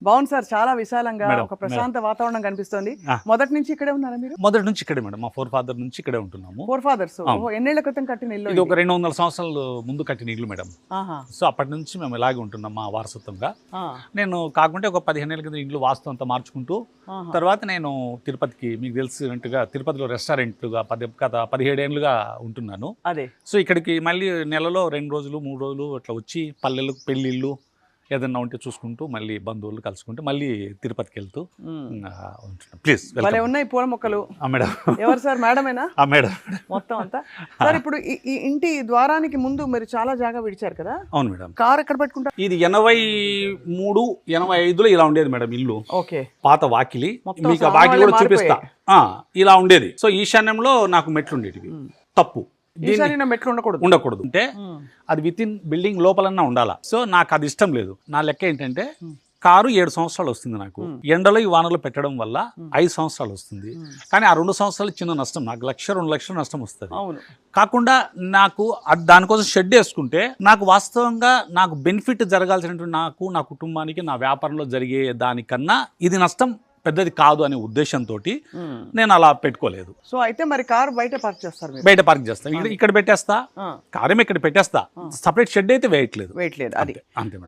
బాగుంది సార్, చాలా విశాలంగా మేడం, ఒక ప్రశాంత వాతావరణం కనిపిస్తోంది. ఆ. మొదటి నుంచి ఇక్కడే ఉన్నారా మీరు? మొదటి నుంచి ఇక్కడే మేడం, మా ఫోర్ ఫాదర్ నుంచి ఇక్కడే ఉంటున్నాము. ఫోర్ ఫాదర్స్ అవును. ఎన్నేళ్ల క్రితం కట్టిన ఇల్లు ఇది ఒక 200 సంవత్సరాలు ముందు కట్టిన ఇల్లు మేడం. ఆహా. సో అప్పటి నుంచి మేము ఇలాగే ఉంటున్నాం మా వారసత్వంగా. ఆ. నేను కాకుంటే ఒక 15 ఏళ్ళ కింద ఇంట్లో వాస్తు అంతా మార్చుకుంటూ ఆహా. తర్వాత నేను తిరుపతికి, మీకు తెలిసినట్టుగా తిరుపతిలో రెస్టారెంట్గా గత 17 ఏళ్ళుగా ఉంటున్నాను. అదే. సో ఇక్కడికి మళ్ళీ నెలలో 2 రోజులు 3 రోజులు అట్లా వచ్చి పల్లెలు పెళ్ళిళ్ళు ఏదన్నా ఉంటే చూసుకుంటూ మళ్ళీ బంధువులు కలుసుకుంటూ మళ్ళీ తిరుపతికి వెళ్తూ ఉంటున్నాం. ప్లీజ్ భలే ఉన్నాయి పూల మొక్కలు. మేడం. ఎవరు సార్, మేడమేనా? మేడం మొత్తం అంతా సార్. ఇప్పుడు ఈ ఇంటి ద్వారానికి ముందు మీరు చాలా జాగా విడిచారు కదా? అవును మేడం. కార్ ఎక్కడ పెట్టుకుంటారు? ఇది 83, 85లో ఇలా ఉండేది మేడం ఇల్లు. ఓకే. పాత వాకిలి, మొత్తం మీకు ఆ వాకిలి కూడా చూపిస్తా. ఇలా ఉండేది. సో ఈశాన్యంలో నాకు మెట్లు ఉండేటివి. తప్పు, ఈశాన్యంలో మెట్లు ఉండకూడదు. అంటే అది విత్ ఇన్ బిల్డింగ్ లోపలన్నా ఉండాలా. సో నాకు అది ఇష్టం లేదు. నా లెక్క ఏంటంటే కారు 7 సంవత్సరాలు వస్తుంది నాకు. ఎండలో ఈ వానలో పెట్టడం వల్ల 5 సంవత్సరాలు వస్తుంది. కానీ ఆ 2 సంవత్సరాలు చిన్న నష్టం, నాకు 1,00,000, 2 లక్షలు నష్టం వస్తుంది. కాకుండా నాకు దానికోసం షెడ్ వేసుకుంటే నాకు వాస్తవంగా నాకు బెనిఫిట్ జరగాల్సినటువంటి నాకు, నా కుటుంబానికి, నా వ్యాపారంలో జరిగే దానికన్నా ఇది నష్టం పెద్దది కాదు అనే ఉద్దేశంతో నేను అలా పెట్టుకోలేదు. సో అయితే మరి కారు బయట పార్క్ చేస్తారు మీరు? బయట పార్క్ చేస్తా, ఇక్కడ పెట్టేస్తా, కారేమో ఇక్కడ పెట్టేస్తా. సపరేట్ షెడ్ అయితే వేయట్లేదు. అది అంతే మేడం.